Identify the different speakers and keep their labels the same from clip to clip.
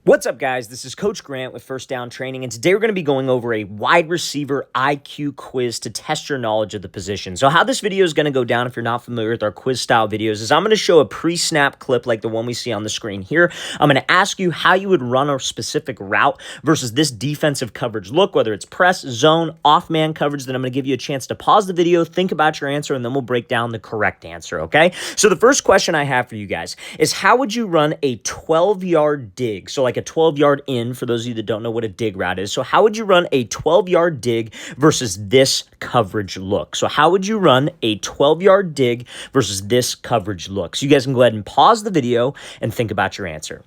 Speaker 1: What's up, guys? This is Coach Grant with First Down Training, and today we're going to be going over a wide receiver IQ quiz to test your knowledge of the position. So how this video is going to go down, if you're not familiar with our quiz-style videos, is I'm going to show a pre-snap clip like the one we see on the screen here. I'm going to ask you how you would run a specific route versus this defensive coverage look, whether it's press, zone, off-man coverage. Then I'm going to give you a chance to pause the video, think about your answer, and then we'll break down the correct answer, okay? So the first question I have for you guys is, how would you run a 12-yard dig? So like a 12-yard in, for those of you that don't know what a dig route is. So how would you run a 12-yard dig versus this coverage look? So how would you run a 12-yard dig versus this coverage look? So you guys can go ahead and pause the video and think about your answer.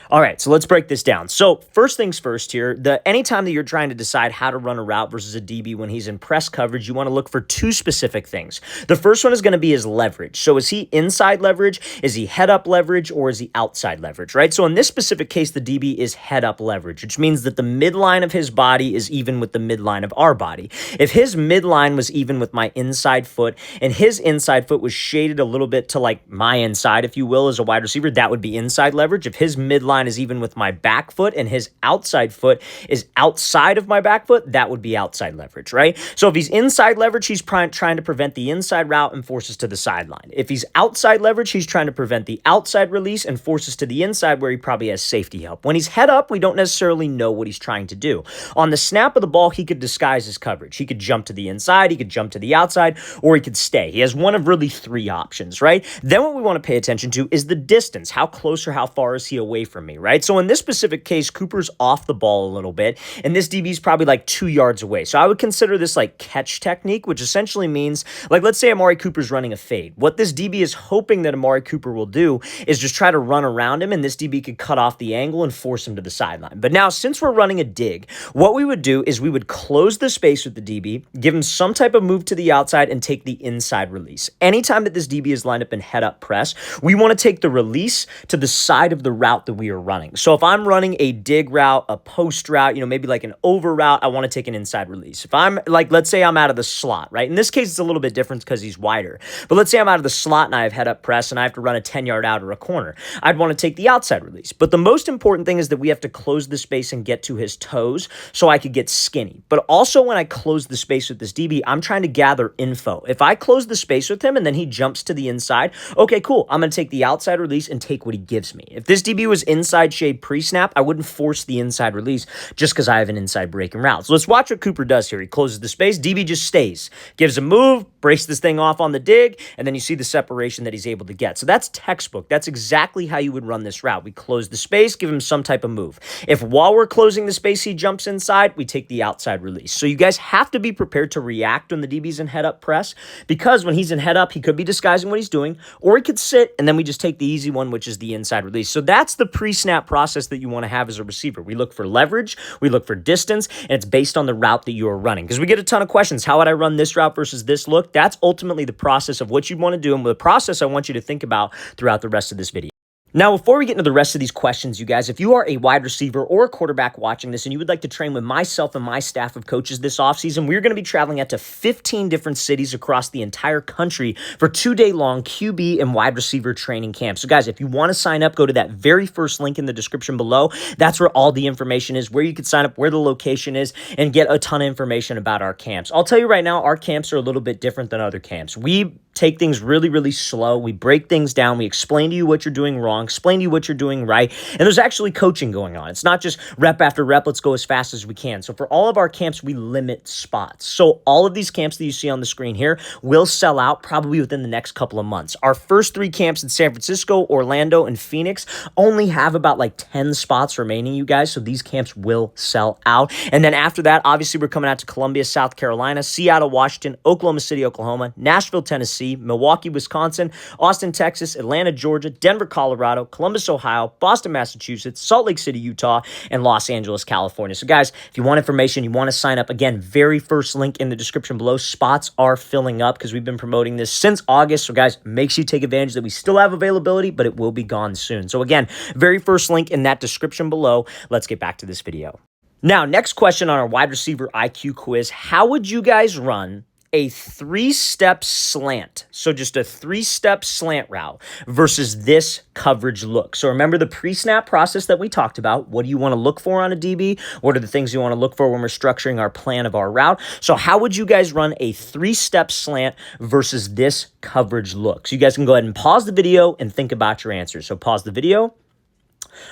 Speaker 1: All right, so let's break this down. So first things first here, anytime that you're trying to decide how to run a route versus a DB when he's in press coverage, you want to look for two specific things. The first one is going to be his leverage. So is he inside leverage, is he head up leverage, or is he outside leverage, right? So in this specific case, the DB is head up leverage, which means that the midline of his body is even with the midline of our body. If his midline was even with my inside foot and his inside foot was shaded a little bit to like my inside, if you will, as a wide receiver, that would be inside leverage. If his midline is even with my back foot and his outside foot is outside of my back foot, that would be outside leverage, right? So if he's inside leverage, he's trying to prevent the inside route and force us to the sideline. If he's outside leverage, he's trying to prevent the outside release and force us to the inside where he probably has safety help. When he's head up, we don't necessarily know what he's trying to do. On the snap of the ball, he could disguise his coverage. He could jump to the inside, he could jump to the outside, or he could stay. He has one of really three options, right? Then what we want to pay attention to is the distance. How close or how far is he away from me, right? So in this specific case, Cooper's off the ball a little bit, and this DB is probably like 2 yards away. So I would consider this like catch technique, which essentially means, like, let's say Amari Cooper's running a fade. What this DB is hoping that Amari Cooper will do is just try to run around him, and this DB could cut off the angle and force him to the sideline. But now, since we're running a dig, what we would do is we would close the space with the DB, give him some type of move to the outside, and take the inside release. Anytime that this DB is lined up in head-up press, we want to take the release to the side of the route that we are running. So if I'm running a dig route, a post route, maybe like an over route, I want to take an inside release. If I'm like, let's say I'm out of the slot, right? In this case, it's a little bit different because he's wider. But let's say I'm out of the slot and I have head up press and I have to run a 10-yard out or a corner. I'd want to take the outside release. But the most important thing is that we have to close the space and get to his toes so I could get skinny. But also when I close the space with this DB, I'm trying to gather info. If I close the space with him and then he jumps to the inside, okay, cool. I'm going to take the outside release and take what he gives me. If this DB was inside shade pre-snap, I wouldn't force the inside release just because I have an inside breaking route. So let's watch what Cooper does here. He closes the space. DB just stays, gives a move, breaks this thing off on the dig, and then you see the separation that he's able to get. So that's textbook. That's exactly how you would run this route. We close the space, give him some type of move. If while we're closing the space he jumps inside, we take the outside release. So you guys have to be prepared to react when the DB's in head-up press, because when he's in head-up, he could be disguising what he's doing, or he could sit, and then we just take the easy one, which is the inside release. So that's the pre-snap process that you want to have as a receiver. We look for leverage, we look for distance, and it's based on the route that you are running. Because we get a ton of questions. How would I run this route versus this look? That's ultimately the process of what you want to do, and the process I want you to think about throughout the rest of this video. Now, before we get into the rest of these questions, you guys, if you are a wide receiver or a quarterback watching this and you would like to train with myself and my staff of coaches this offseason, we're going to be traveling out to 15 different cities across the entire country for 2-day-long QB and wide receiver training camps. So, guys, if you want to sign up, go to that very first link in the description below. That's where all the information is, where you can sign up, where the location is, and get a ton of information about our camps. I'll tell you right now, our camps are a little bit different than other camps. We take things really, really slow. We break things down. We explain to you what you're doing wrong, explain to you what you're doing right, and there's actually coaching going on. It's not just rep after rep, let's go as fast as we can. So for all of our camps, we limit spots. So all of these camps that you see on the screen here will sell out probably within the next couple of months. Our first 3 camps in San Francisco, Orlando, and Phoenix only have about like 10 spots remaining, you guys, so these camps will sell out. And then after that, obviously, we're coming out to Columbia, South Carolina, Seattle, Washington, Oklahoma City, Oklahoma, Nashville, Tennessee, Milwaukee, Wisconsin, Austin, Texas, Atlanta, Georgia, Denver, Colorado, Columbus, Ohio, Boston, Massachusetts, Salt Lake City, Utah, and Los Angeles, California. So guys, if you want information, you want to sign up, again, very first link in the description below. Spots are filling up because we've been promoting this since August. So guys, make sure you take advantage that we still have availability, but it will be gone soon. So again, very first link in that description below. Let's get back to this video. Now, next question on our wide receiver IQ quiz. How would you guys run a three-step slant, so just a three-step slant route versus this coverage look. So remember the pre-snap process that we talked about. What do you want to look for on a DB? What are the things you want to look for when we're structuring our plan of our route? So how would you guys run a three-step slant versus this coverage look? So you guys can go ahead and pause the video and think about your answers. So pause the video.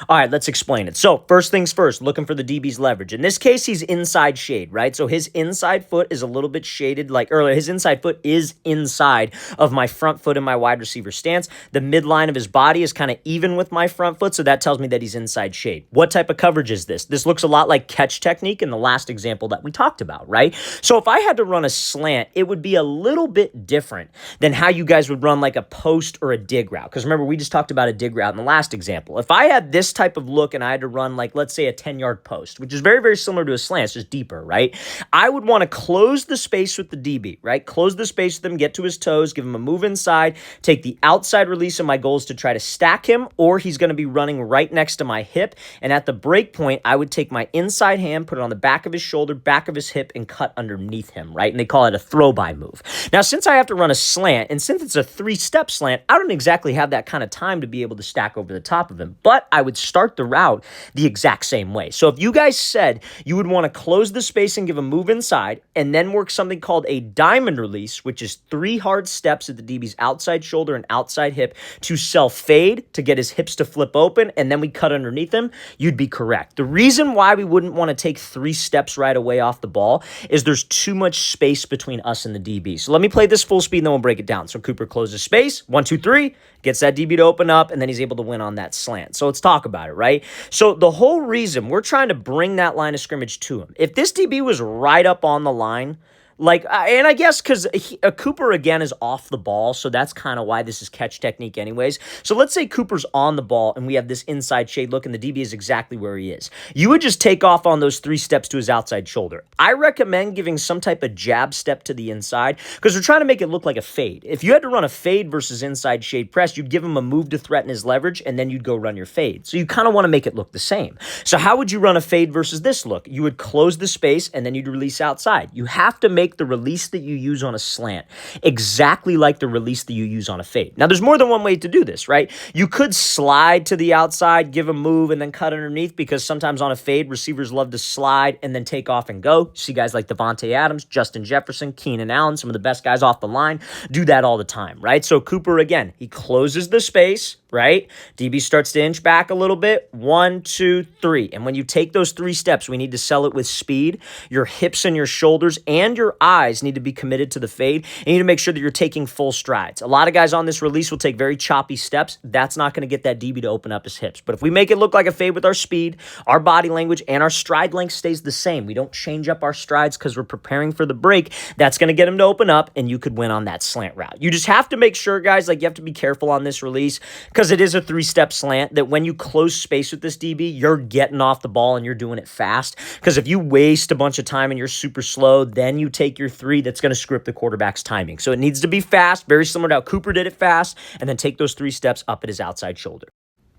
Speaker 1: All right, let's explain it. So first things first, looking for the DB's leverage. In this case, he's inside shade, right? So his inside foot is a little bit shaded like earlier. His inside foot is inside of my front foot in my wide receiver stance. The midline of his body is kind of even with my front foot, so that tells me that he's inside shade. What type of coverage is this? This looks a lot like catch technique in the last example that we talked about, right? So if I had to run a slant, it would be a little bit different than how you guys would run like a post or a dig route. Because remember, we just talked about a dig route in the last example. If I had this type of look and I had to run like, let's say a 10-yard post, which is very, very similar to a slant, it's just deeper, right? I would want to close the space with the DB, right? Close the space with him, get to his toes, give him a move inside, take the outside release, and my goal is to try to stack him, or he's going to be running right next to my hip. And at the break point, I would take my inside hand, put it on the back of his shoulder, back of his hip, and cut underneath him, right? And they call it a throw-by move. Now, since I have to run a slant, and since it's a three-step slant, I don't exactly have that kind of time to be able to stack over the top of him, but I would start the route the exact same way. So if you guys said you would want to close the space and give a move inside and then work something called a diamond release, which is 3 hard steps at the DB's outside shoulder and outside hip to self-fade to get his hips to flip open, and then we cut underneath him, you'd be correct. The reason why we wouldn't want to take 3 steps right away off the ball is there's too much space between us and the DB. So let me play this full speed and then we'll break it down. So Cooper closes space, 1, 2, 3, gets that DB to open up, and then he's able to win on that slant. So let's talk about it, right? So the whole reason we're trying to bring that line of scrimmage to him, if this DB was right up on the line, like, and I guess because Cooper, again, is off the ball, so that's kind of why this is catch technique anyways. So let's say Cooper's on the ball, and we have this inside shade look, and the DB is exactly where he is. You would just take off on those 3 steps to his outside shoulder. I recommend giving some type of jab step to the inside, because we're trying to make it look like a fade. If you had to run a fade versus inside shade press, you'd give him a move to threaten his leverage, and then you'd go run your fade. So you kind of want to make it look the same. So how would you run a fade versus this look? You would close the space, and then you'd release outside. You have to make the release that you use on a slant exactly like the release that you use on a fade. Now, there's more than one way to do this, right? You could slide to the outside, give a move, and then cut underneath, because sometimes on a fade, receivers love to slide and then take off and go. You see guys like Devontae Adams, Justin Jefferson, Keenan Allen, some of the best guys off the line do that all the time, right? So Cooper, again, he closes the space, right? DB starts to inch back a little bit. 1, 2, 3. And when you take those 3 steps, we need to sell it with speed. Your hips and your shoulders and your eyes need to be committed to the fade. And you need to make sure that you're taking full strides. A lot of guys on this release will take very choppy steps. That's not going to get that DB to open up his hips. But if we make it look like a fade with our speed, our body language, and our stride length stays the same, we don't change up our strides because we're preparing for the break, that's going to get him to open up, and you could win on that slant route. You just have to make sure, guys, like you have to be careful on this release, because it is a 3-step slant, that when you close space with this DB, you're getting off the ball and you're doing it fast. Because if you waste a bunch of time and you're super slow, then you take your 3, that's going to screw up the quarterback's timing. So it needs to be fast, very similar to how Cooper did it fast, and then take those 3 steps up at his outside shoulder.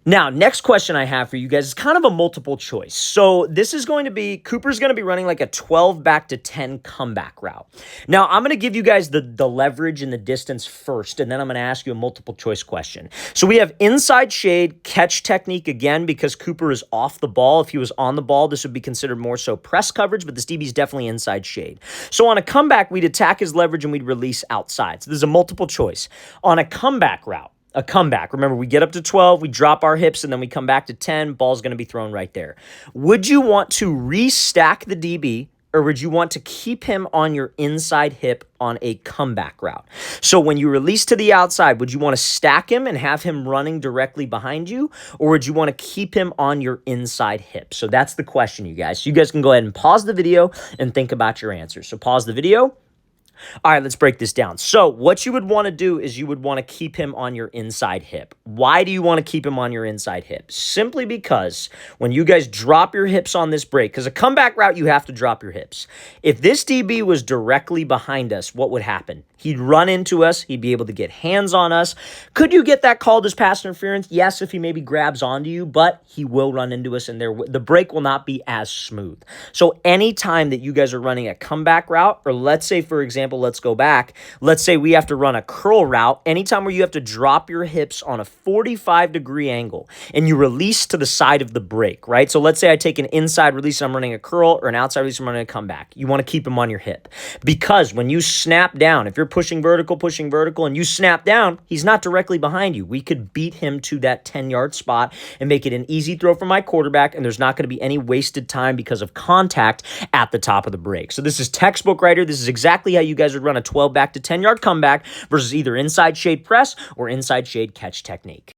Speaker 1: Now, next question I have for you guys is kind of a multiple choice. So this is going to be, Cooper's going to be running like a 12 back to 10 comeback route. Now, I'm going to give you guys the leverage and the distance first, and then I'm going to ask you a multiple choice question. So we have inside shade, catch technique again, because Cooper is off the ball. If he was on the ball, this would be considered more so press coverage, but this DB is definitely inside shade. So on a comeback, we'd attack his leverage and we'd release outside. So there's a multiple choice. On a comeback route, a comeback. Remember, we get up to 12, we drop our hips, and then we come back to 10. Ball's going to be thrown right there. Would you want to restack the DB, or would you want to keep him on your inside hip on a comeback route? So when you release to the outside, would you want to stack him and have him running directly behind you, or would you want to keep him on your inside hip? So that's the question, you guys. So you guys can go ahead and pause the video and think about your answers. So pause the video. All right, let's break this down. So what you would want to do is you would want to keep him on your inside hip. Why do you want to keep him on your inside hip? Simply because when you guys drop your hips on this break, because a comeback route, you have to drop your hips. If this DB was directly behind us, what would happen? He'd run into us. He'd be able to get hands on us. Could you get that called as pass interference? Yes, if he maybe grabs onto you, but he will run into us, and the break will not be as smooth. So anytime that you guys are running a comeback route, or let's say, for example, let's go back. Let's say we have to run a curl route. Anytime where you have to drop your hips on a 45-degree angle and you release to the side of the break, right? So let's say I take an inside release and I'm running a curl, or an outside release and I'm running a comeback. You want to keep them on your hip, because when you snap down, if you're pushing vertical, and you snap down, he's not directly behind you. We could beat him to that 10-yard spot and make it an easy throw for my quarterback, and there's not going to be any wasted time because of contact at the top of the break. So this is textbook right here. This is exactly how you guys would run a 12 back to 10-yard comeback versus either inside shade press or inside shade catch technique.